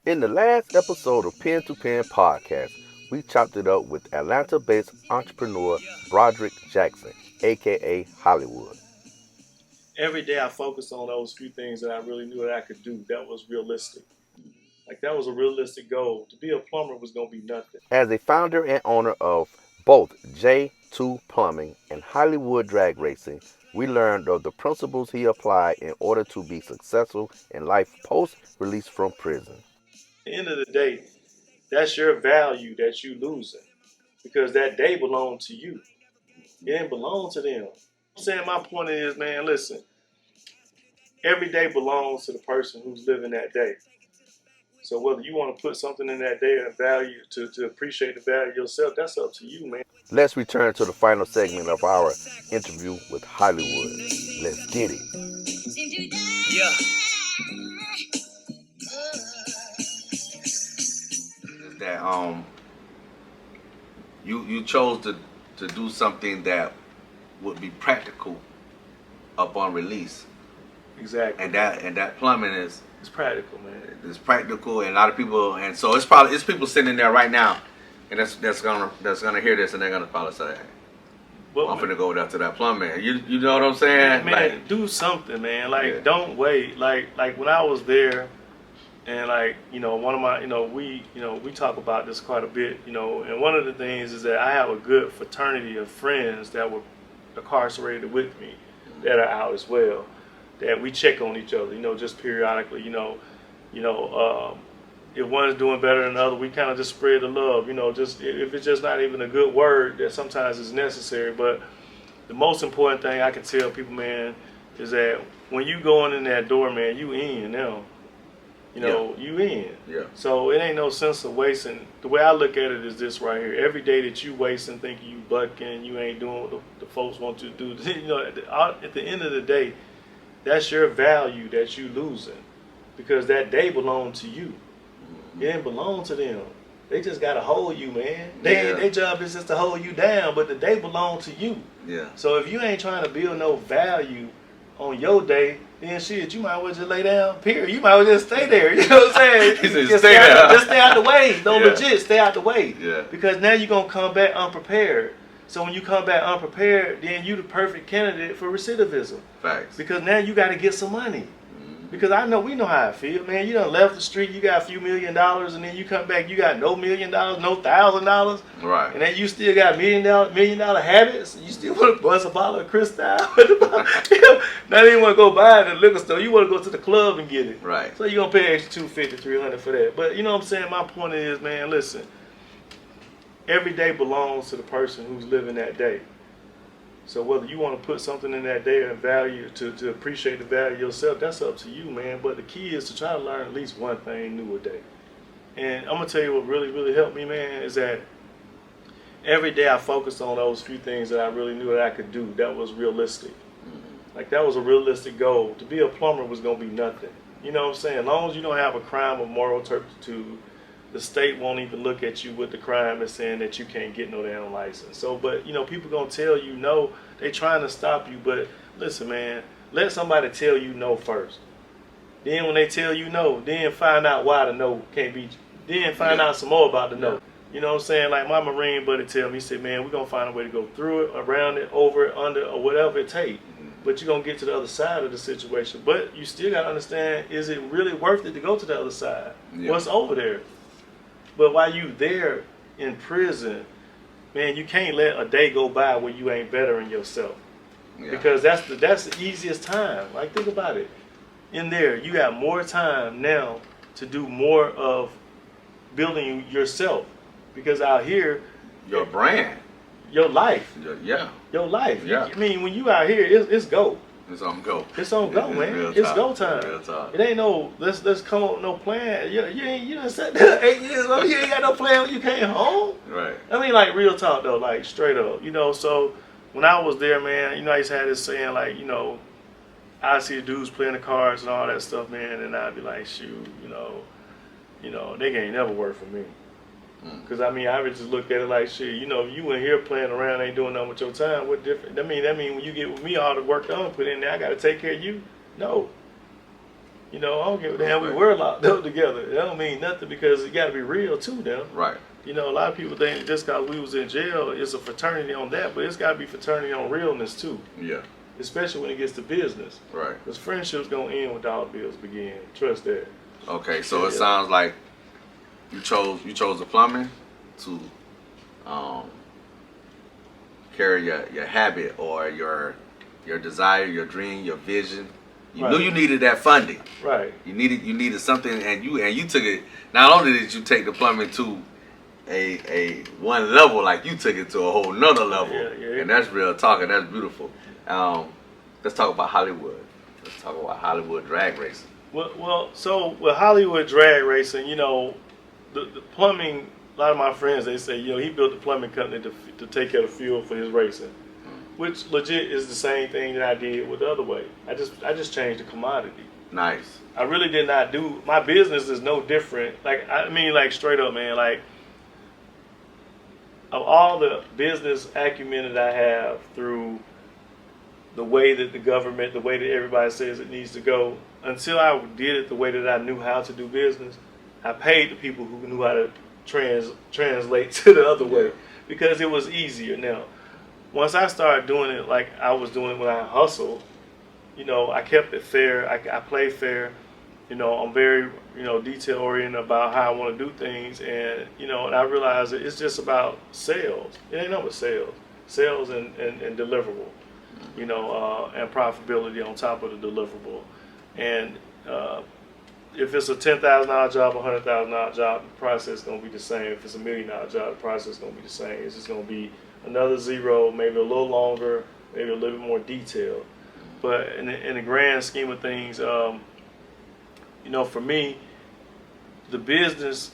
In the last episode of Pen to Pen Podcast, we chopped it up with Atlanta based entrepreneur Broderick Jackson, aka Hollywood. Every day I focused on those few things that I really knew that I could do. That was realistic. Like that was a realistic goal. To be a plumber was gonna be nothing. As a founder and owner of both J2 Plumbing and Hollywood Drag Racing, we learned of the principles he applied in order to be successful in life post release from prison. At the end of the day, that's your value that you losing because that day belonged to you. It didn't belong to them. I'm saying my point is, man, listen. Every day belongs to the person who's living that day. So whether you want to put something in that day and value to appreciate the value of yourself, that's up to you, man. Let's return to the final segment of our interview with Hollywood. Let's get it. Yeah. That you chose to do something that would be practical upon release, Exactly. and that plumbing is It's practical, man. practical, and a lot of people, and so it's people sitting there right now, and that's gonna hear this, and they're gonna probably say, hey, Well, I'm finna go down to that plumbing. You know what I'm saying? man, Like, do something, man. Like, Yeah. don't wait. Like when I was there, and one of my, we talk about this quite a bit, and one of the things is that I have a good fraternity of friends that were incarcerated with me that are out as well, that we check on each other, just periodically, if one is doing better than the other, we kind of just spread the love, just if it's just not even a good word that sometimes is necessary. But the most important thing I can tell people, man, is that when you going in that door, man, you in now. You in. Yeah. So it ain't no sense of wasting. The way I look at it is this right here. Every day that you wasting thinking you bucking, you ain't doing what the folks want you to do. At the end of the day, that's your value that you losing. Because that day belonged to you. It didn't belong to them. They just gotta hold you, man. Their job is just to hold you down, but the day belonged to you. Yeah. So if you ain't trying to build no value on your day, then shit, you might as well just lay down, period. You might as well just stay there. You know what I'm saying? He said, Just stay there. just stay out the way. No, Yeah. legit, stay out the way. Yeah. Because now you're gonna come back unprepared. So when you come back unprepared, then you the perfect candidate for recidivism. Facts. Because now you gotta get some money. Because we know how I feel, man. You done left the street, you got a few $1 million, and then you come back, you got no $1 million, no $1,000, Right. and then you still got $1 million habits. And you still want to bust a bottle of Cristal. Now you want to go buy it at the liquor store. You want to go to the club and get it. Right. So you're gonna pay extra $250, $300 for that. But you know what I'm saying? My point is, man, listen. Every day belongs to the person who's living that day. So whether you want to put something in that day and value to appreciate the value of yourself, that's up to you, man. But the key is to try to learn at least one thing new a day. And I'm gonna tell you what really, really helped me, man, is that every day I focused on those few things that I really knew that I could do. That was realistic. Like that was a realistic goal. To be a plumber was gonna be nothing. You know what I'm saying? As long as you don't have a crime of moral turpitude, the state won't even look at you with the crime and saying that you can't get no damn license. So, but people gonna tell you no. They trying to stop you, but listen, man, let somebody tell you no first. Then when they tell you no, then find out why the no can't be. Then find out some more about the no. You know what I'm saying? Like my Marine buddy tell me, he said, man, we're gonna find a way to go through it, around it, over it, under, or whatever it takes. But you're gonna get to the other side of the situation. But you still gotta understand, is it really worth it to go to the other side? Yeah. What's over there? But while you there in prison, man, you can't let a day go by where you ain't bettering yourself. Yeah. Because that's the easiest time. Like think about it. In there, you got more time now to do more of building yourself. Because out here, Your brand. your life, Yeah. your life. Yeah. I mean, when you out here, it's go. It's on go. It's on go, man. Real It's talk. go time. Real talk. It ain't no let's come up with no plan. You done sat there 8 years ago. You ain't got no plan when you came home. Right. I mean, like real talk though, like straight up. So when I was there, man, I used to have this saying like, I see the dudes playing the cards and all that stuff, man, and I'd be like, shoot, they ain't never work for me. Because I would just look at it like shit. If you in here playing around, ain't doing nothing with your time, what different? That mean when you get with me, all the work that I'm put in there, I got to take care of you. No, You know, I don't give a damn. We were locked up together. That don't mean nothing because you got to be real too now. Right. You know, a lot of people think just because we was in jail, it's a fraternity on that, but it's got to be fraternity on realness too. Yeah. Especially when it gets to business. Right. Because friendship's gonna end when dollar bills begin. Trust that. Okay, so it sounds like you chose the plumbing to carry your habit or your desire, your dream, your vision. You knew you needed that funding. Right. You needed something, and you took it. Not only did you take the plumbing to a one level, like you took it to a whole nother level, and that's real talk, and that's beautiful. Let's talk about Hollywood. Let's talk about Hollywood drag racing. Well, so with Hollywood drag racing, you know, the plumbing. A lot of my friends, they say, you know, he built the plumbing company to take care of fuel for his racing, which legit is the same thing that I did with the other way. I just changed the commodity. Nice. I really did not do, my business is no different. Like, I mean, like straight up, man, like of all the business acumen that I have through the way that the government, the way that everybody says it needs to go, until I did it the way that I knew how to do business, I paid the people who knew how to translate to the other way because it was easier. Now, once I started doing it like I was doing when I hustled, you know, I kept it fair. I play fair. You know, I'm very, you know, detail oriented about how I want to do things, and you know, and I realized that it's just about sales. It ain't nothing but sales and deliverable. You know, and profitability on top of the deliverable, and if it's a $10,000 job, a $100,000 job, the process is going to be the same. If it's $1 million job, the process is going to be the same. It's just going to be another zero, maybe a little longer, maybe a little bit more detailed. But in the grand scheme of things, you know, for me, the business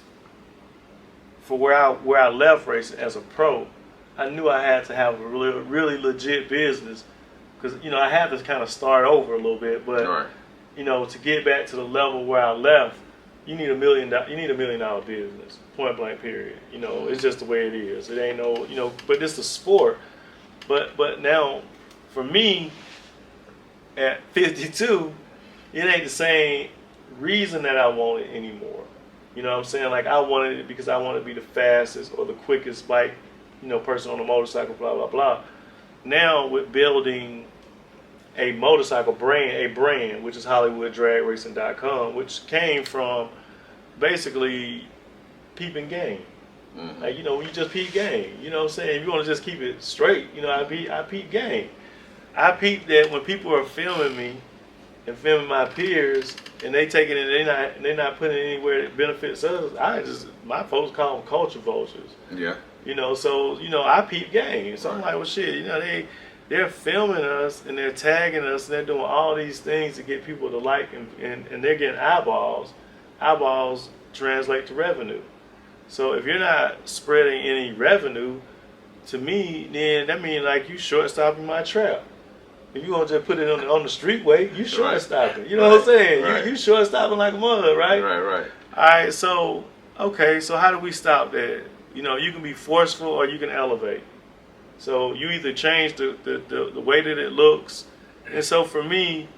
for where I left racing as a pro, I knew I had to have a really legit business because, you know, I had to kind of start over a little bit, but. You know, to get back to the level where I left, you need $1 million. You need $1 million business, point blank. Period. You know, it's just the way it is. It ain't no, you know, but it's the sport. But now, for me, at 52, it ain't the same reason that I want it anymore. You know what I'm saying? Like I wanted it because I want to be the fastest or the quickest bike, you know, person on a motorcycle. Blah blah blah. Now with building a motorcycle brand, which is HollywoodDragRacing.com, which came from basically peeping game. Mm-hmm. Like, you know, when you just peep game, you know what I'm saying? If you want to just keep it straight, you know, I peep game. I peep that when people are filming me and filming my peers and they take it and they're not putting it anywhere that benefits us, my folks call them culture vultures. Yeah. You know, so, you know, I peep game. So I'm like, well, shit, you know, they're filming us and they're tagging us and they're doing all these things to get people to like and they're getting eyeballs. Eyeballs translate to revenue. So if you're not spreading any revenue, to me, then that means like you short-stopping my trap. If you want to just put it on the streetway, you short-stopping. You know what I'm saying? Right. You short-stopping like a mother, right? Right. All right, so, okay, so how do we stop that? You know, you can be forceful or you can elevate. So you either change the way that it looks. And so for me,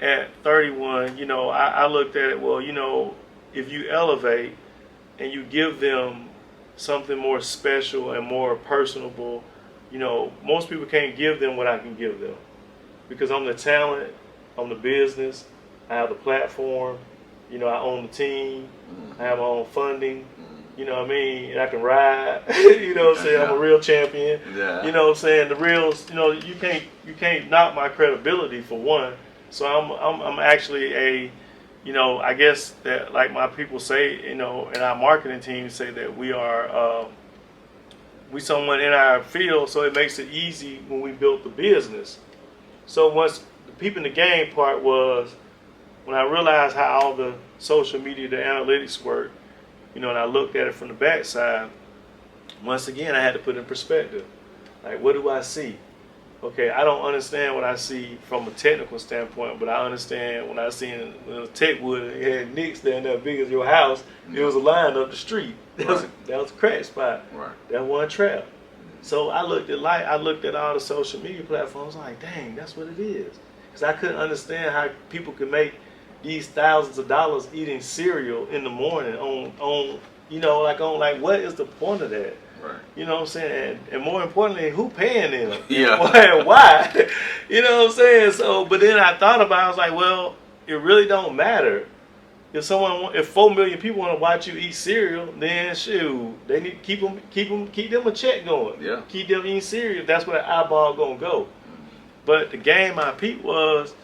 at 31, you know, I looked at it, well, you know, if you elevate and you give them something more special and more personable, you know, most people can't give them what I can give them. Because I'm the talent, I'm the business, I have the platform, you know, I own the team, I have my own funding. You know what I mean? And I can ride. You know what I'm saying? I'm a real champion. Yeah. You know what I'm saying? The real, you know, you can't knock my credibility for one. So I'm actually a, you know, I guess that like my people say, you know, and our marketing team say that we are we someone in our field, so it makes it easy when we built the business. So once the peeping the game part was when I realized how all the social media, the analytics work. You know, and I looked at it from the backside. Once again, I had to put it in perspective. Like, what do I see? Okay, I don't understand what I see from a technical standpoint, but I understand when I seen it was Techwood and it had Knicks down there big as your house, it was a line up the street. That was a crack spot. Right. That one trap. So I looked at all the social media platforms, like, dang, that's what it is. Because I couldn't understand how people could make these thousands of dollars eating cereal in the morning on like what is the point of that? Right. You know what I'm saying? And more importantly, who paying them? Yeah. And why? You know what I'm saying? So, but then I thought about it, I was like, well, it really don't matter. If 4 million people want to watch you eat cereal, then shoot, they need to keep them a check going. Yeah. Keep them eating cereal. That's where the eyeball gonna go. But the game I peeped was,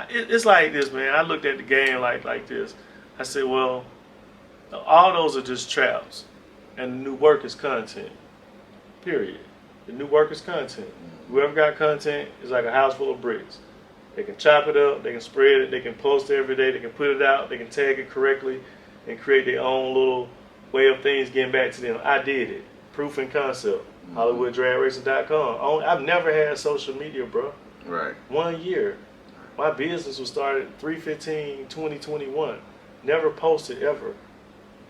it's like this, man. I looked at the game like this. I said, well, all those are just traps, and the new work is content. Period. The new work is content. Whoever got content is like a house full of bricks. They can chop it up, they can spread it, they can post it every day, they can put it out, they can tag it correctly, and create their own little way of things getting back to them. I did it. Proof and concept. HollywoodDragRacing.com. I've never had social media, bro. Right. 1 year. My business was started 3/15/2021. Never posted ever.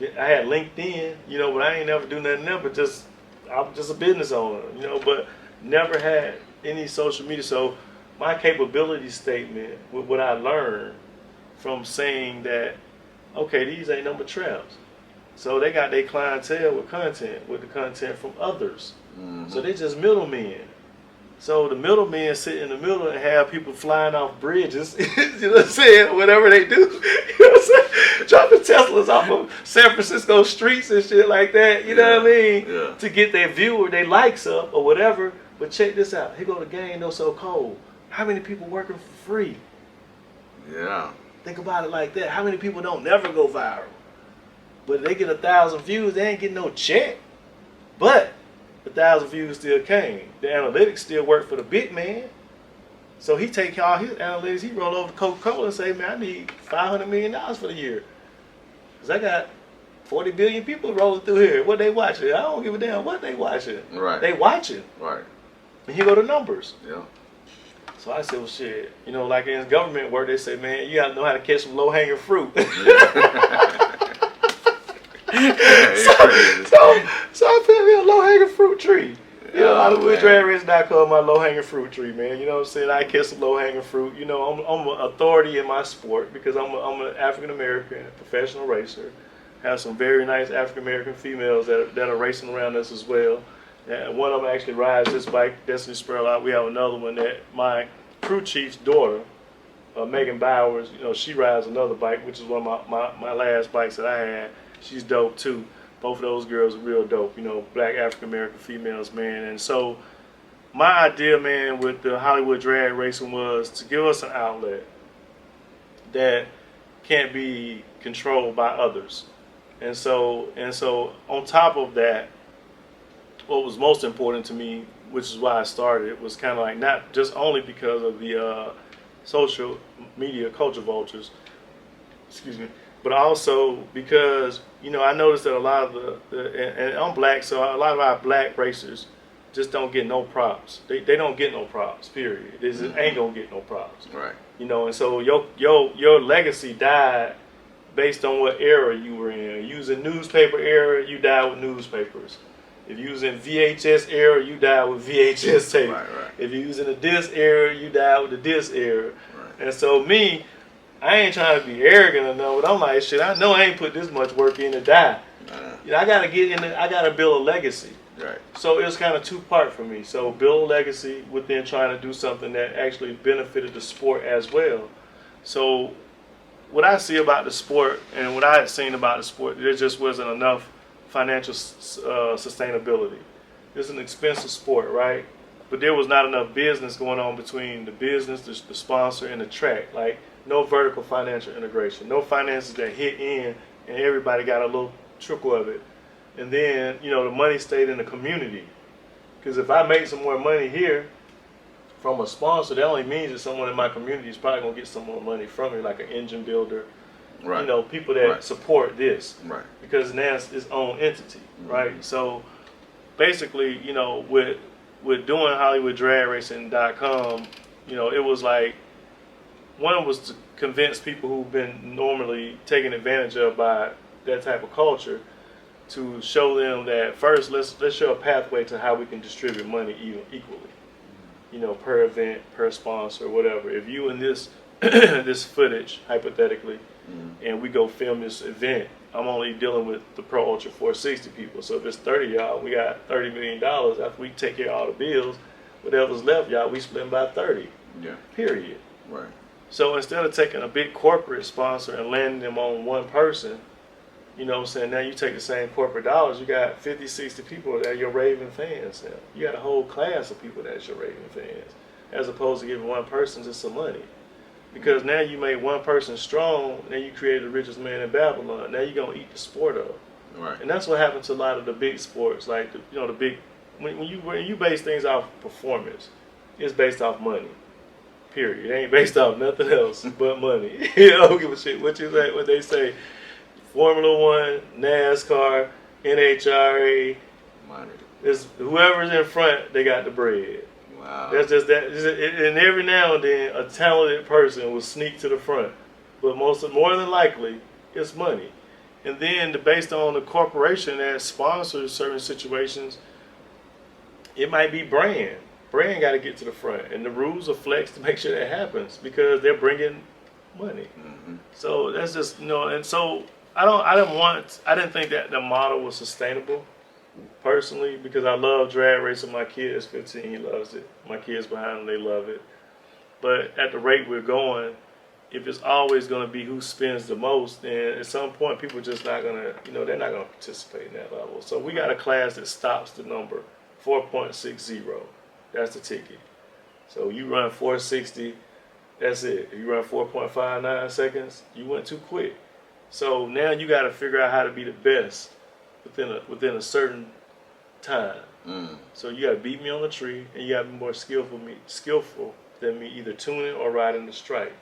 I had LinkedIn, but I ain't never do nothing else. But I'm just a business owner, But never had any social media. So my capability statement with what I learned from saying that, okay, these ain't number traps. So they got their clientele with the content from others. Mm-hmm. So they just middlemen. So the middlemen sit in the middle and have people flying off bridges, you know what I'm saying, whatever they do, you know what I'm saying, dropping Teslas off of San Francisco streets and shit like that, you know what I mean, Yeah. to get their viewer, their likes up or whatever. But check this out, here go the game, no so cold. How many people working for free? Yeah. Think about it like that. How many people don't never go viral? But they get 1,000 views, they ain't getting no check. But 1,000 views still came. The analytics still work for the big man. So he take all his analytics, he roll over to Coca-Cola and say, man, I need $500 million for the year. Because I got 40 billion people rolling through here. What they watching? I don't give a damn what they watching. Right. They watching. Right. And here go the numbers. Yeah. So I said, well, shit. Like in government work, they say, man, you got to know how to catch some low-hanging fruit. So I put me a low-hanging fruit tree. HollywoodDragRacing.com, my low-hanging fruit tree, man. You know what I'm saying? I catch some low-hanging fruit. I'm an authority in my sport because I'm an African-American professional racer. Have some very nice African-American females that are racing around us as well. And one of them actually rides this bike, Destiny Spurlock. We have another one that my crew chief's daughter, Megan Bowers, she rides another bike, which is one of my last bikes that I had. She's dope too. Both of those girls are real dope, black African-American females, man. And so my idea, man, with the Hollywood Drag Racing was to give us an outlet that can't be controlled by others. And so on top of that, what was most important to me, which is why I started, was kind of like not just only because of the social media culture vultures, but also because I noticed that a lot of and I'm black, so a lot of our black racers just don't get no props. They don't get no props. Period. They just ain't gonna get no props. Right. And so your legacy died based on what era you were in. Using newspaper era, you died with newspapers. If you're using VHS era, you die with VHS tape. Right. If you're using the disc era, you die with the disc era. Right. And so me, I ain't trying to be arrogant or no, but I'm like, shit, I know I ain't put this much work in to die. I gotta get in I gotta build a legacy. Right. So it was kind of two-part for me. So build a legacy within trying to do something that actually benefited the sport as well. So what I see about the sport and what I had seen about the sport, there just wasn't enough financial sustainability. It's an expensive sport, right? But there was not enough business going on between the business, the sponsor, and the track. Like no vertical financial integration, no finances that hit in, and everybody got a little trickle of it. And then the money stayed in the community. Because if I make some more money here from a sponsor, that only means that someone in my community is probably gonna get some more money from me, like an engine builder. Right. People that Right. support this. Right. Because now it's its own entity, right? So basically, with doing HollywoodDragRacing.com, it was like, one was to convince people who've been normally taken advantage of by that type of culture to show them that first, let's show a pathway to how we can distribute money equally, per event, per sponsor, whatever. If you in this this footage, hypothetically, Mm-hmm. and we go film this event, I'm only dealing with the Pro Ultra 460 people. So if it's 30 y'all, we got $30 million. After we take care of all the bills, whatever's left, y'all, we split by 30. Yeah. Period. Right. So instead of taking a big corporate sponsor and landing them on one person, you know what I'm saying, now you take the same corporate dollars, you got 50, 60 people that are your raving fans now. You got a whole class of people that's your raving fans, as opposed to giving one person just some money. Because now you made one person strong, now you created the richest man in Babylon. Now you're going to eat the sport up. Right. And that's what happened to a lot of the big sports, like, the big, when you base things off performance, it's based off money. Period. It ain't based off nothing else but money. You don't give a shit what you say, what they say. Formula One, NASCAR, NHRA, Money. it's whoever's in front, they got the bread. Wow. That's just that. And every now and then, a talented person will sneak to the front, but more than likely, it's money. And then, based on the corporation that sponsors certain situations, it might be brand. Brand got to get to the front, and the rules are flexed to make sure that happens because they're bringing money. Mm-hmm. So that's just and so I didn't think that the model was sustainable. Personally, because I love drag racing. My kid is 15, he loves it. My kids behind him, they love it. But at the rate we're going, if it's always going to be who spends the most, then at some point people are just not going to, they're not going to participate in that level. So we got a class that stops the number 4.60. That's the ticket. So you run 460, that's it. If you run 4.59 seconds, you went too quick. So now you got to figure out how to be the best within a certain time. Mm. So you got to beat me on the tree, and you got to be more skillful than me, either tuning or riding the strike,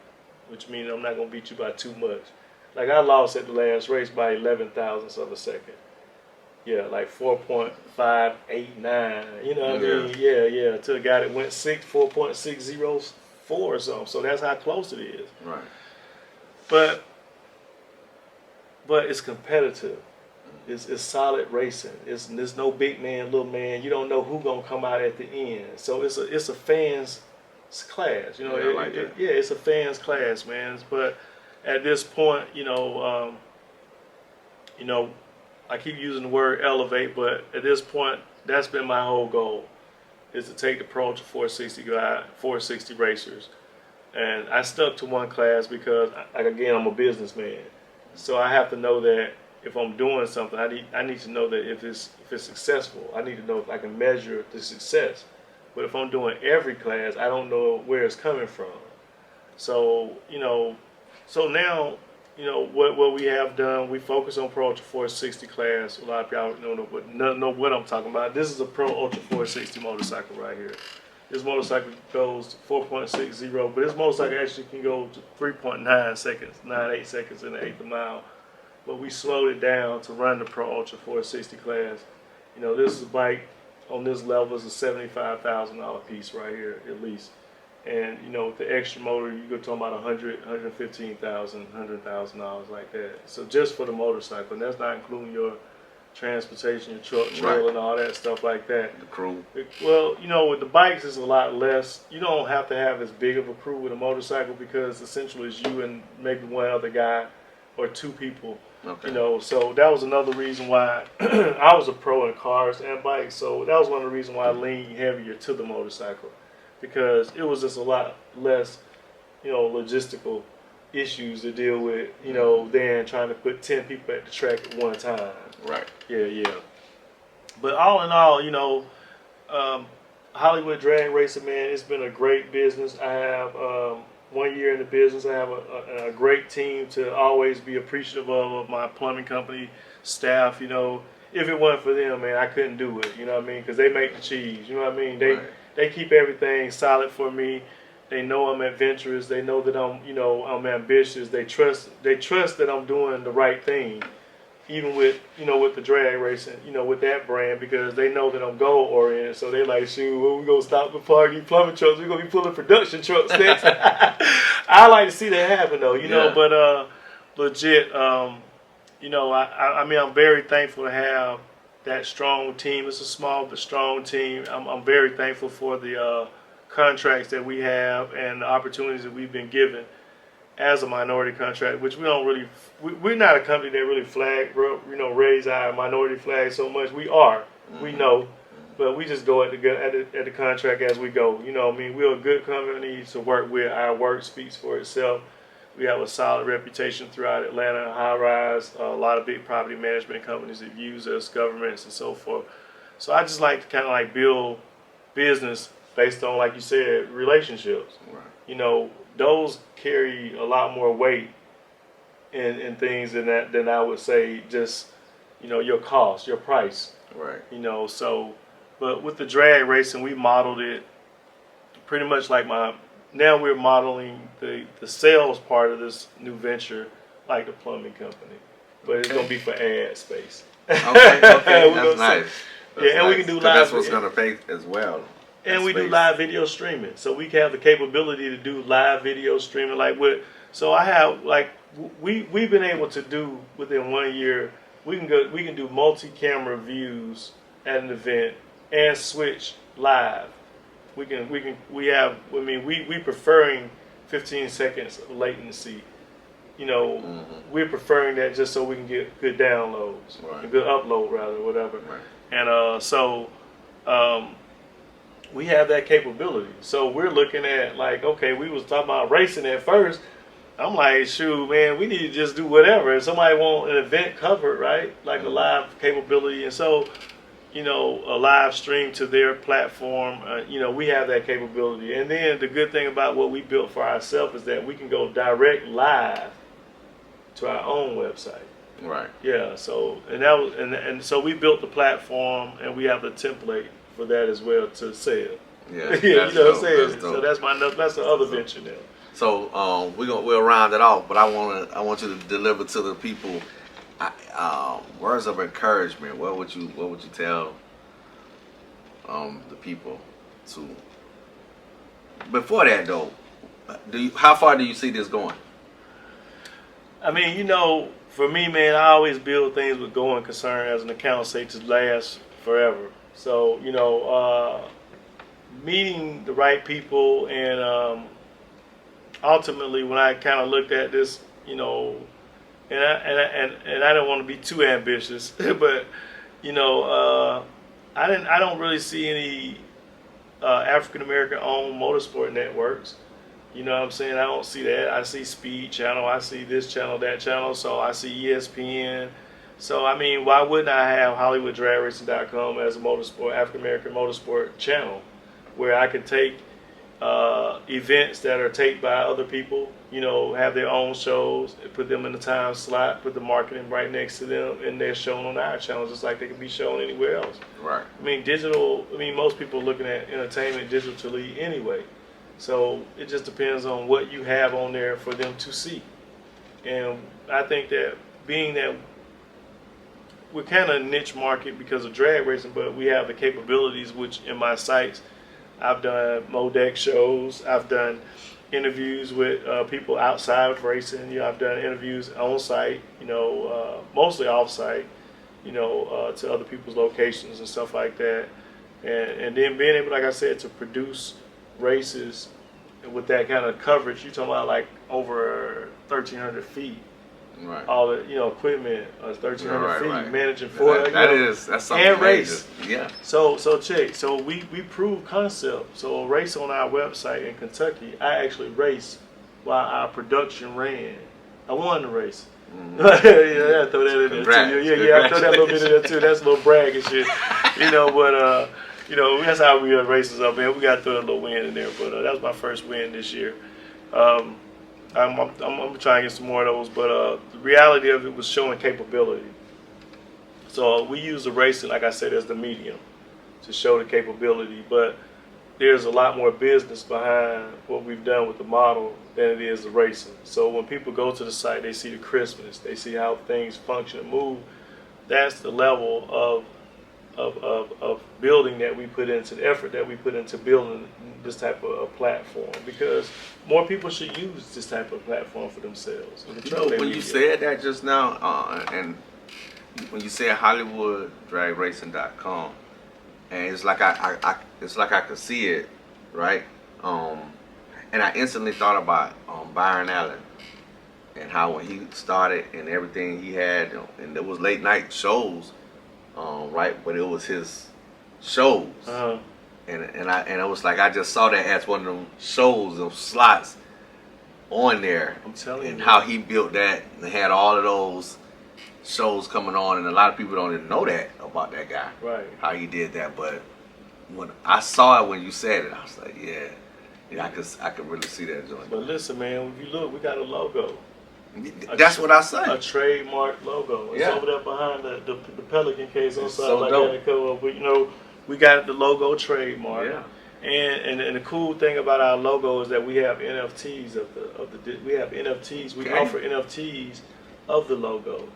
which means I'm not gonna beat you by too much. Like I lost at the last race by 11 thousandths of a second. Yeah, like 4.589. You know what I mean? Yeah. To a guy that went 4.604 or something. So that's how close it is. Right. But it's competitive. It's solid racing. There's no big man, little man. You don't know who gonna come out at the end. So it's a fans class. Yeah, I like that. It's a fans class, man. But at this point, I keep using the word elevate, but at this point, that's been my whole goal, is to take the Pro Ultra 460 racers. And I stuck to one class because, again, I'm a businessman. So I have to know that if I'm doing something, I need to know that if it's successful. I need to know if I can measure the success. But if I'm doing every class, I don't know where it's coming from. So, so now, what we have done, we focus on Pro Ultra 460 class. A lot of y'all don't know what I'm talking about. This is a Pro Ultra 460 motorcycle right here. This motorcycle goes to 4.60, but this motorcycle actually can go to 3.9 seconds, 9.8 seconds in the eighth of a mile. But we slowed it down to run the Pro Ultra 460 class. This is a bike on this level is a $75,000 piece right here, at least. And, with the extra motor, you go talking about $115,000, $100,000 like that. So just for the motorcycle, and that's not including your transportation, your truck, trailer, Right. and all that stuff like that. The crew. Well, with the bikes, it's a lot less. You don't have to have as big of a crew with a motorcycle because essentially it's you and maybe one other guy or two people. Okay. So that was another reason why I was a pro in cars and bikes. So that was one of the reasons why I leaned heavier to the motorcycle, because it was just a lot less, logistical issues to deal with, than trying to put 10 people at the track at one time. Right. Yeah. But all in all, Hollywood Drag Racing, man, it's been a great business. I have 1 year in the business. I have a great team to always be appreciative of my plumbing company staff. If it wasn't for them, man, I couldn't do it. You know what I mean? Because they make the cheese. You know what I mean? They keep everything solid for me. They know I'm adventurous. They know that I'm ambitious. They trust that I'm doing the right thing, even with with the drag racing, with that brand, because they know that I'm goal oriented. So they like, shoot, well, we gonna stop the party plumbing trucks. We're gonna be pulling production trucks next. I like to see that happen though, Yeah. But legit, I mean, I'm very thankful to have that strong team. It's a small but strong team. I'm very thankful for the contracts that we have and the opportunities that we've been given. as a minority contract, which we don't really, we're not a company that really raise our minority flag so much. We are, we know, but we just go at the contract as we go. You know what I mean? We're a good company to work with. Our work speaks for itself. We have a solid reputation throughout Atlanta, high rise, a lot of big property management companies that use us, governments and so forth. So I just like to kind of like build business based on, like you said, relationships. Right. You know, those carry a lot more weight in things than I would say just, you know, your cost, your price. Right. You know, so, but with the drag racing, we modeled it pretty much like now we're modeling the sales part of this new venture like the plumbing company. But it's going to be for ad space. Okay, that's nice. Yeah, and we can do live. That's what's going to pay as well. And we do live video streaming, so we have the capability to do live video streaming. So I have we've been able to do within 1 year. We can do multi-camera views at an event and switch live. We preferring 15 seconds of latency. You know, we're preferring that just so we can get good downloads, right. good upload rather, whatever. Right. And we have that capability. So we're looking at okay, we was talking about racing at first. I'm like, shoot, man, we need to just do whatever. And somebody want an event covered, right? Like a live capability. And so, you know, a live stream to their platform, you know, we have that capability. And then the good thing about what we built for ourselves is that we can go direct live to our own website. Right. Yeah. So and so we built the platform, and we have the template for that as well to sell. Yeah. You know what I'm saying? That's So that's the other venture now. So we'll round it off, but I want you to deliver to the people words of encouragement. What would you tell the people to? Before that though, how far do you see this going? I mean, you know, for me, man, I always build things with going concern as an account say to last forever. So, you know, meeting the right people and ultimately when I kind of looked at this, you know, and I don't want to be too ambitious, but you know, I don't really see any African American owned motorsport networks. You know what I'm saying? I don't see that. I see Speed Channel. I see this channel, that channel. So I see ESPN. So I mean, why wouldn't I have HollywoodDragRacing.com as a African American motorsport channel, where I can take events that are taped by other people, you know, have their own shows, put them in the time slot, put the marketing right next to them, and they're shown on our channel just like they can be shown anywhere else. Right. I mean, most people are looking at entertainment digitally anyway. So it just depends on what you have on there for them to see. And I think that being that we're kind of a niche market because of drag racing, but we have the capabilities, which in my sites, I've done MODEX shows, I've done interviews with people outside of racing, you know, I've done interviews on site, you know, mostly off site, you know, to other people's locations and stuff like that. And then being able, like I said, to produce races with that kind of coverage, you're talking about like over 1,300 feet. Right. All the equipment, 1,300 feet, right. managing that's something and race. Yeah. So check. So we prove concept. So a race on our website in Kentucky, I actually raced while our production ran. I won the race. Mm-hmm. Yeah, I throw that in there too. Yeah, I throw that little bit in there too. That's a little brag and shit, you know. But you know, that's how we races up, man. We got to throw a little win in there. But that was my first win this year. I'm trying to get some more of those, but the reality of it was showing capability. So we use the racing, like I said, as the medium to show the capability, but there's a lot more business behind what we've done with the model than it is the racing. So when people go to the site, they see the crispness, they see how things function and move. That's the level of building that we put into the effort that we put into building this type of platform, because more people should use this type of platform for themselves. You know, when you said that just now, and when you said HollywoodDragRacing.com, and it's like I could see it, right? And I instantly thought about Byron Allen, and how when he started and everything he had, and there was late night shows, right? But it was his shows, and it was like I just saw that as one of them shows of slots on there. I'm telling you, and how he built that and had all of those shows coming on, and a lot of people don't even know that about that guy, right? How he did that, but when I saw it when you said it, I was like, yeah, I could really see that joint. But listen, man, if you look, we got a logo. That's what I say. A trademark logo. It's over there behind the Pelican case on side so like dope. that. Cover. But you know, we got the logo trademark. Yeah. And the cool thing about our logo is that we have NFTs we have NFTs. We offer NFTs of the logo,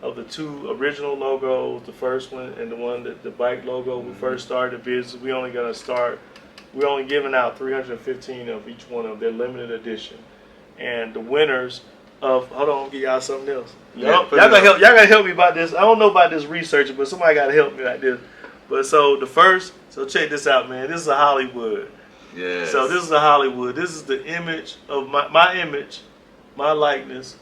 of the two original logos, the first one and the one that the bike logo. We first started the business. We're only giving out 315 of each one of them. They're limited edition, and the winners of hold on, I'll give y'all something else. Y'all gotta help me about this. I don't know about this research, but somebody gotta help me like this. But so check this out, man. This is a Hollywood. Yeah. So this is a Hollywood. This is the image of my image, my likeness,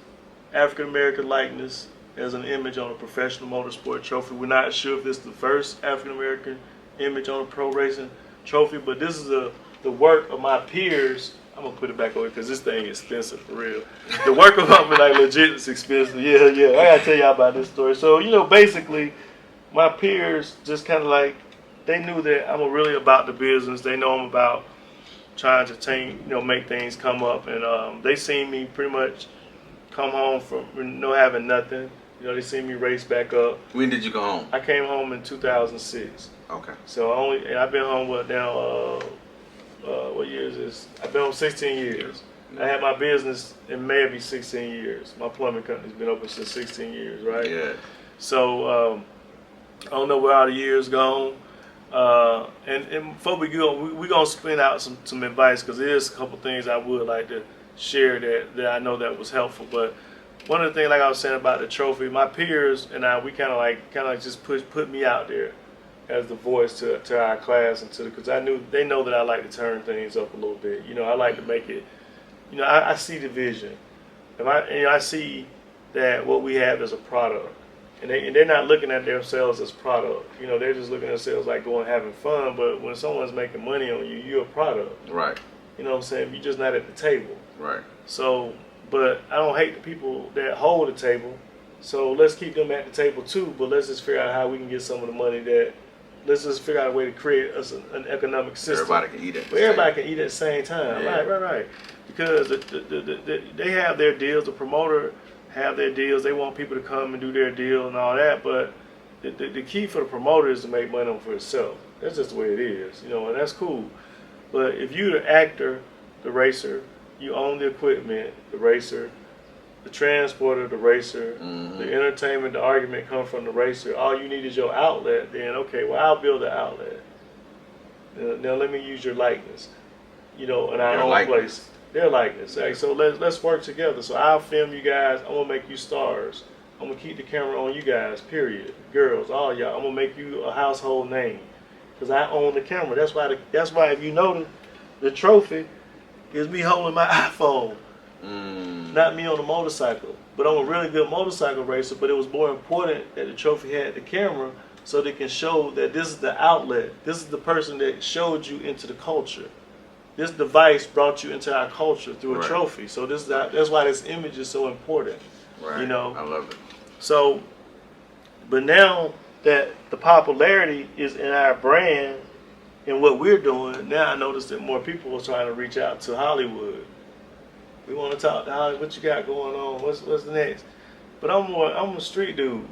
African American likeness as an image on a professional motorsport trophy. We're not sure if this is the first African American image on a pro racing trophy, but this is the work of my peers. I'm gonna put it back over because this thing is expensive for real. The work of them like legit is expensive. Yeah. I gotta tell y'all about this story. So basically, my peers just kind of like they knew that I'm really about the business. They know I'm about trying to make things come up, and they seen me pretty much come home from having nothing. They seen me race back up. When did you go home? I came home in 2006. Okay. So I've been home what year is this? I've been home 16 years. I had my business in May will be 16 years. My plumbing company's been open since 16 years, right? Yeah. So I don't know where all the years gone. And before we go, we're gonna spin out some advice because there's a couple things I would like to share that I know that was helpful. But one of the things, like I was saying about the trophy, my peers and I, we kind of like just put me out there as the voice to our class and because they know that I like to turn things up a little bit. I like to make it. I see the vision, and I see that what we have is a product, and they're not looking at themselves as product. They're just looking at themselves like going having fun. But when someone's making money on you, you're a product. Right. You know what I'm saying? You're just not at the table. Right. So, but I don't hate the people that hold the table. So let's keep them at the table too. But let's just figure out how we can get some of the money let's just figure out a way to create us an economic system. Everybody can eat at the But everybody can eat at the same time. Yeah. Right. Because they have their deals. The promoter have their deals. They want people to come and do their deal and all that. But the key for the promoter is to make money for itself. That's just the way it is, and that's cool. But if you're the actor, the racer, you own the equipment, the racer, the transporter, the racer, the entertainment, the argument come from the racer. All you need is your outlet. Then okay, well I'll build an outlet. Now let me use your likeness, in our own place. Their likeness. Like, so let's work together. So I'll film you guys. I'm gonna make you stars. I'm gonna keep the camera on you guys. Period. Girls, all y'all. I'm gonna make you a household name because I own the camera. That's why if you notice, the trophy is me holding my iPhone. Not me on a motorcycle, but I'm a really good motorcycle racer. But it was more important that the trophy had the camera so they can show that this is the outlet. This is the person that showed you into the culture. This device brought you into our culture through a trophy. So that's why this image is so important. Right. I love it. So, but now that the popularity is in our brand and what we're doing, now I notice that more people are trying to reach out to Hollywood. We want to talk to Hollywood. What you got going on? What's the next? But I'm a street dude.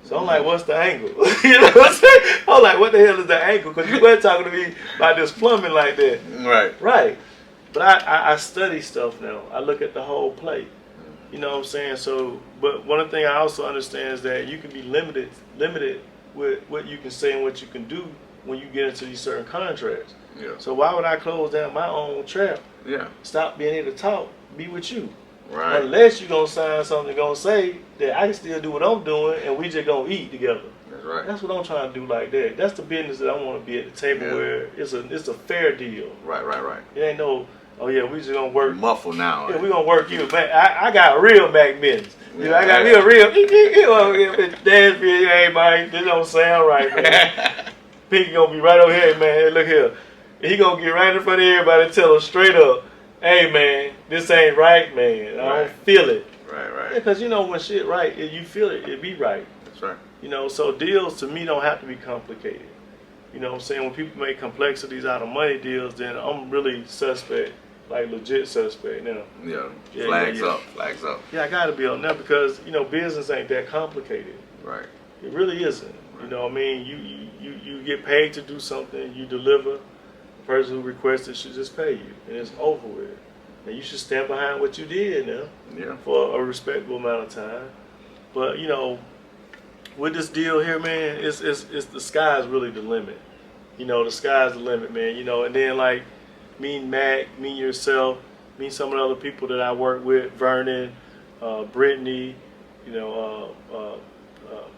So I'm like, what's the angle? You know what I'm saying? I'm like, what the hell is the angle? Because you weren't talking to me about this plumbing like that. Right. But I study stuff now. I look at the whole plate. You know what I'm saying? So, but one of the things I also understand is that you can be limited with what you can say and what you can do when you get into these certain contracts. Yeah. So why would I close down my own trap? Yeah. Stop being able to talk, be with you. Right. Unless you're going to sign something going to say that I can still do what I'm doing and we just going to eat together. That's right. That's what I'm trying to do like that. That's the business that I want to be at the table where it's a fair deal. Right. It ain't no Oh yeah, we just gonna work. Muffle now. Yeah, we gonna work you. Man, I got real Mac Mittens. You know, I got me a real. Dance video, hey man, this don't sound right, man. Pinky gonna be right over here, man. Hey, look here. He gonna get right in front of everybody and tell them straight up, hey man, this ain't right, man. I don't feel it. Right. Because you know when shit right, you feel it, it be right. That's right. You know, so deals to me don't have to be complicated. You know what I'm saying? When people make complexities out of money deals, then I'm really suspect, like legit suspect now. Yeah. Flags up. Yeah, I gotta be on that because, you know, business ain't that complicated. Right. It really isn't. Right. You know what I mean? You get paid to do something, you deliver. The person who requested should just pay you, and it's over with. And you should stand behind what you did now. Yeah. For a respectable amount of time. But, you know, with this deal here, man, it's the sky's really the limit. You know, the sky's the limit, man. You know, and then like me and Mac, me and yourself, me and some of the other people that I work with, Vernon, Brittany, you know,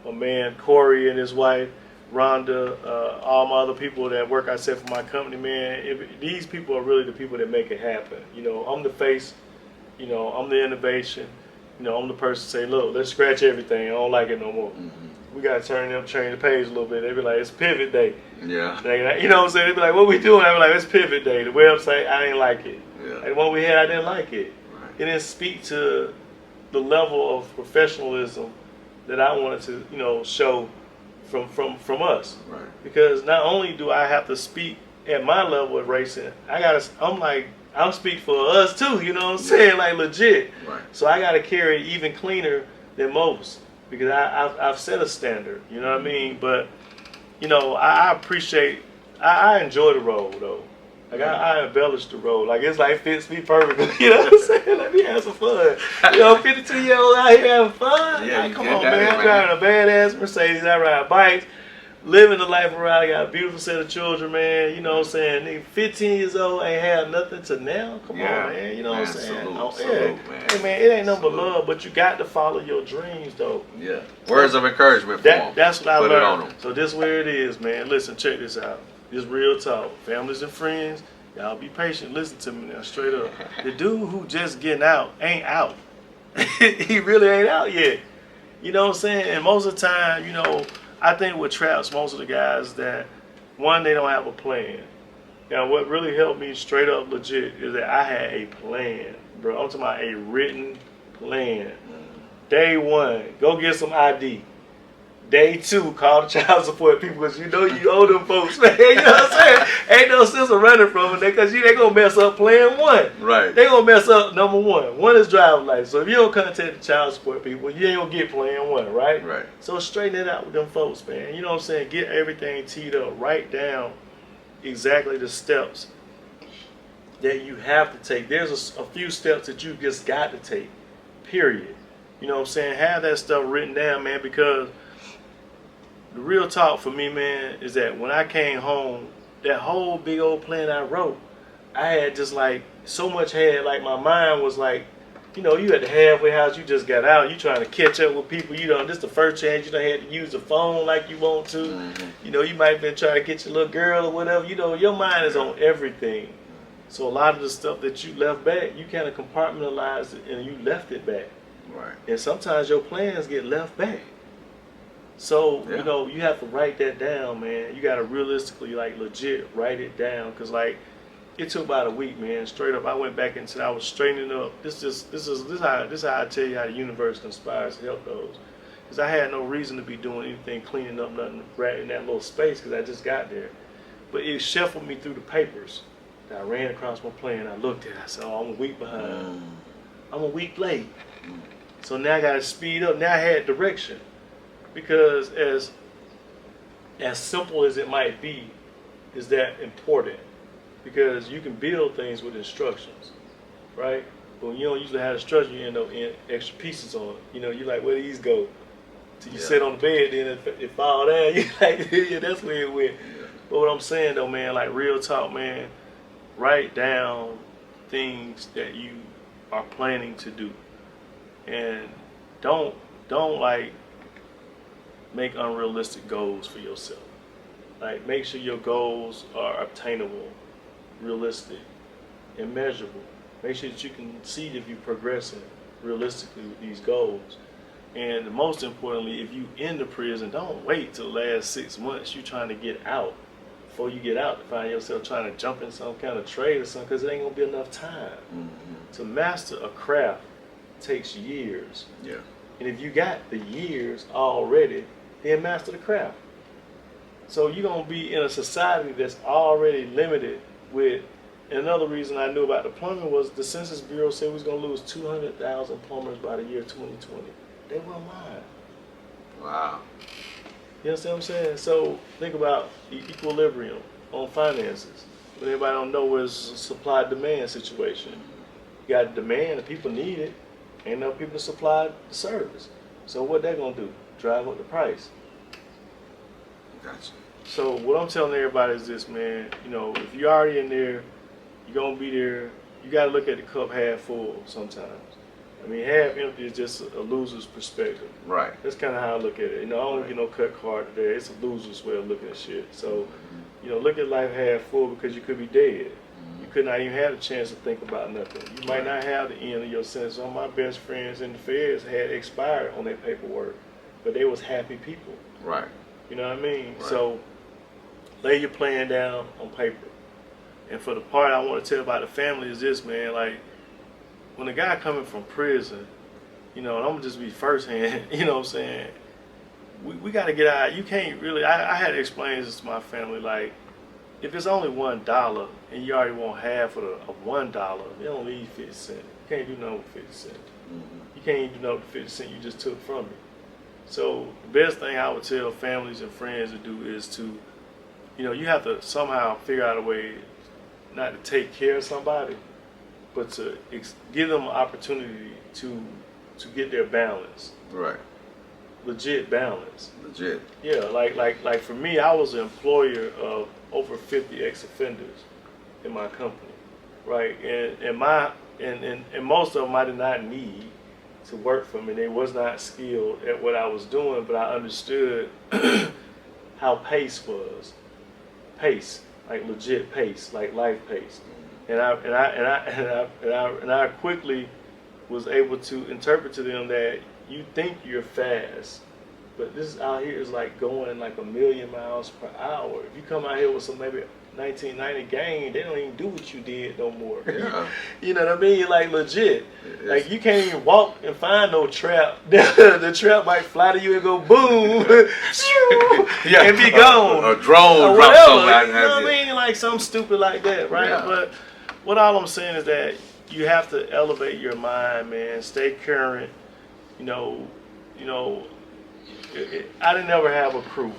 my man Corey and his wife, Rhonda, all my other people that work, I said, for my company, man. These people are really the people that make it happen. You know, I'm the face. You know, I'm the innovation. You know, I'm the person say, look, let's scratch everything. I don't like it no more. We got to turn the page a little bit. They be like, it's pivot day. Yeah. You know what I'm saying? They be like, what we doing? I be like, it's pivot day. The website, I didn't like it. Yeah. And what we had, I didn't like it. Right. It didn't speak to the level of professionalism that I wanted to, you know, show from us. Right. Because not only do I have to speak at my level of racing, I'm speaking for us too, you know what I'm saying? Like legit. Right. So I got to carry it even cleaner than most because I've set a standard, you know what I mean? But, you know, I appreciate, I enjoy the role though. Like I embellish the role. Like it's like fits me perfectly, you know what I'm saying? Let me have some fun. You know, 52-year-old out here having fun. Yeah, like, come you on, get that, man. I'm driving a badass Mercedes. I ride bikes. Living the life around, I got a beautiful set of children, man. You know what I'm saying? Nigga, 15 years old, ain't had nothing to now. Come on, man. You know what I'm saying? Salute, man. Hey, man, it ain't nothing but love, but you got to follow your dreams, though. Yeah. Words of encouragement for them. That's what I Put it on learned. them. So this where it is, man. Listen, check this out. This real talk. Families and friends, y'all be patient. Listen to me now, straight up. The dude who just getting out ain't out. He really ain't out yet. You know what I'm saying? And most of the time, you know, I think what traps most of the guys that, one, they don't have a plan. Now, what really helped me straight up legit is that I had a plan, bro. I'm talking about a written plan. Day one, go get some ID. Day two, call the child support people because you know you owe them folks, man. You know what I'm saying? Ain't no sense of running from it because they going to mess up plan one. Right. They going to mess up number one. One is driver's license. So if you don't contact the child support people, you ain't going to get plan one, right? Right. So straighten it out with them folks, man. You know what I'm saying? Get everything teed up. Write down exactly the steps that you have to take. There's a few steps that you just got to take, period. You know what I'm saying? Have that stuff written down, man, because the real talk for me, man, is that when I came home, that whole big old plan I wrote, I had just like so much like my mind was like, you know, you at the halfway house, you just got out, you trying to catch up with people, you know, this the first chance you done had to use the phone like you want to. Mm-hmm. You know, you might have been trying to get your little girl or whatever, you know, your mind is on everything. So a lot of the stuff that you left back, you kind of compartmentalized it and you left it back. Right. And sometimes your plans get left back. So, you know, you have to write that down, man. You got to realistically, like, legit write it down. Because, like, it took about a week, man. Straight up, I went back into, I was straightening up. This is how I tell you how the universe conspires to help those. Because I had no reason to be doing anything, cleaning up nothing right in that little space because I just got there. But it shuffled me through the papers. I ran across my plan. I looked at it. I said, oh, I'm a week behind. I'm a week late. So now I got to speed up. Now I had direction. Because as simple as it might be, is that important. Because you can build things with instructions, right? But when you don't usually have instructions, you end up in extra pieces on it. You know, you're like, where do these go? Till you sit on the bed, then it fall down. You're like, yeah, that's where it went. Yeah. But what I'm saying though, man, like real talk, man, write down things that you are planning to do. And don't like make unrealistic goals for yourself. Like make sure your goals are obtainable, realistic, and measurable. Make sure that you can see if you're progressing realistically with these goals. And most importantly, if you in the prison, don't wait till the last 6 months you trying to get out. Before you get out, to find yourself trying to jump in some kind of trade or something, because it ain't gonna be enough time. To master a craft takes years. Yeah. And if you got the years already, then master the craft. So you're gonna be in a society that's already limited with. Another reason I knew about the plumbing was the Census Bureau said we was gonna lose 200,000 plumbers by the year 2020. They weren't lying. Wow. You understand what I'm saying? So think about the equilibrium on finances. But everybody don't know where it's a supply-demand situation. You got demand, and people need it. Ain't enough people to supply the service. So what they gonna do? Drive up the price. Gotcha. So what I'm telling everybody is this, man. You know, if you're already in there, you're gonna be there. You gotta look at the cup half full sometimes. I mean, half empty is just a loser's perspective. Right. That's kind of how I look at it. You know, I don't get no cut card today. It's a loser's way of looking at shit. So, you know, look at life half full because you could be dead. You could not even have a chance to think about nothing. You might not have the end of your sentence. Some of my best friends in the feds had expired on their paperwork, but they was happy people. Right. You know what I mean? Right. So, lay your plan down on paper. And for the part I want to tell about the family is this, man. Like, when a guy coming from prison, you know, and I'm going to just be firsthand, you know what I'm saying? We got to get out. You can't really, I had to explain this to my family, like, if it's only $1 and you already want half of $1, you don't need 50 cents. You can't do nothing with 50 cents. You can't even do nothing with 50 cents you just took from me. So the best thing I would tell families and friends to do is to, you know, you have to somehow figure out a way not to take care of somebody, but to give them an opportunity to get their balance. Right. Legit balance. Legit. Yeah, like for me, I was an employer of over 50 ex-offenders in my company, right? And most of them I did not need to work for me. They was not skilled at what I was doing, but I understood how pace was. Pace, like legit pace, like life pace. And I quickly was able to interpret to them that you think you're fast, but this out here is like going like 1,000,000 miles per hour. If you come out here with some maybe 1990 gang, they don't even do what you did no more. Yeah. You know what I mean? Like legit. Like you can't even walk and find no trap. The trap might fly to you and go boom, Yeah. and be gone. A drone Or drop whatever. something. You know what I mean? Like something stupid like that, right? Yeah. But what all I'm saying is that you have to elevate your mind, man. Stay current. I didn't ever have a crew.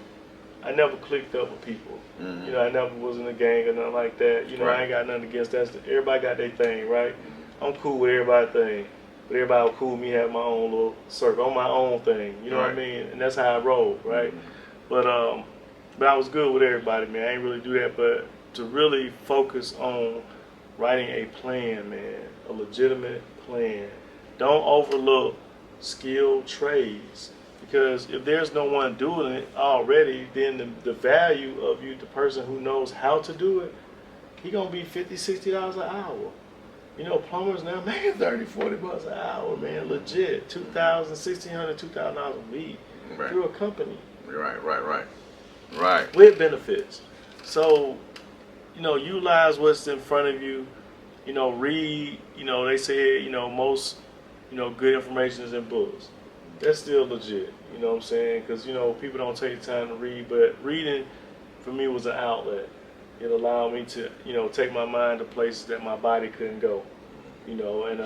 I never clicked up with people. Mm-hmm. You know, I never was in a gang or nothing like that. You know, Right. I ain't got nothing against that. Everybody got their thing, right? I'm cool with everybody's thing. But everybody was cool with me having my own little circle, on my own thing. You know what I Right. mean? And that's how I roll, right? Mm-hmm. But I was good with everybody, man. I ain't really do that. But to really focus on writing a plan, man, a legitimate plan. Don't overlook skilled trades. Because if there's no one doing it already, then the value of you, the person who knows how to do it, he gonna be $50, $60 an hour. You know, plumbers now making $30, $40 an hour, man, legit. $2,000, $1,600, $2,000 a week Right. through a company Right. with benefits. So, you know, utilize what's in front of you. You know, read. You know, they say, you know, most, you know, good information is in books. That's still legit, you know what I'm saying? Because, you know, people don't take the time to read, but reading for me was an outlet. It allowed me to, you know, take my mind to places that my body couldn't go, you know, and,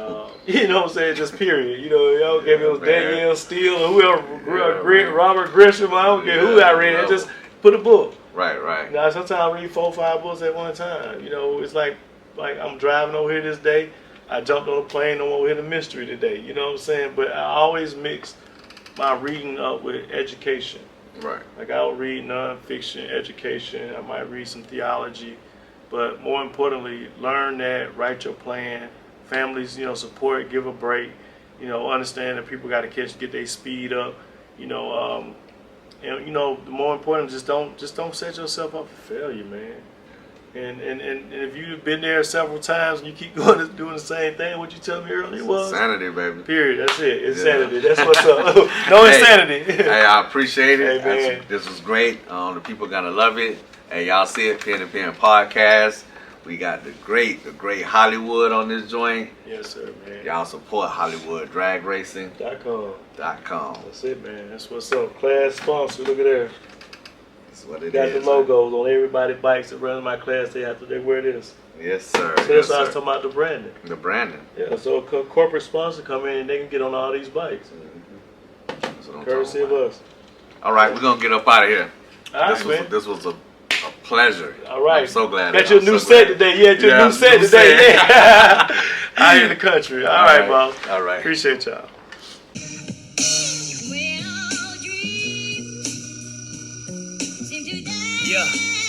you know what I'm saying, just period. You know, y'all gave me those Danielle Steele or whoever, Robert Grisham, I don't care who I read, I just put a book. Right. Now, sometimes I read 4 or 5 books at one time. You know, it's like I'm driving over here this day. I jumped on a plane, I'm over here to Mystery today. You know what I'm saying? But I always mix my reading up with education. Right. Like I'll read nonfiction, education. I might read some theology. But more importantly, learn that, write your plan. Families, you know, support, give a break. You know, understand that people got to get their speed up. You know, and you know, the more important, just don't set yourself up for failure, man. And if you've been there several times and you keep doing the same thing, what you told me earlier was Insanity, baby. period. That's it. Insanity. That's what's up. No insanity. Hey, I appreciate it. Hey, man. This was great. The people gonna love it. Hey, y'all see it, Pen and Pen Podcast. We got the great Hollywood on this joint. Yes, sir, man. Y'all support Hollywood Drag Racing. .com. .com. That's it, man. That's what's up. Class sponsor. Look at there. That's what it Got is. the logos on everybody's bikes that run in my class. They wear this. Yes, sir. So that's why I was talking about the branding. The branding. Yeah, so a corporate sponsor come in and they can get on all these bikes. That's what I'm Courtesy talking of about. us. All right, we're gonna get up out of here. All right, man. This was a pleasure. All right. I'm so glad. Got your new set today. You had your new set today. Yeah. Out in the country. All right, boss. All right. Appreciate y'all. Yeah.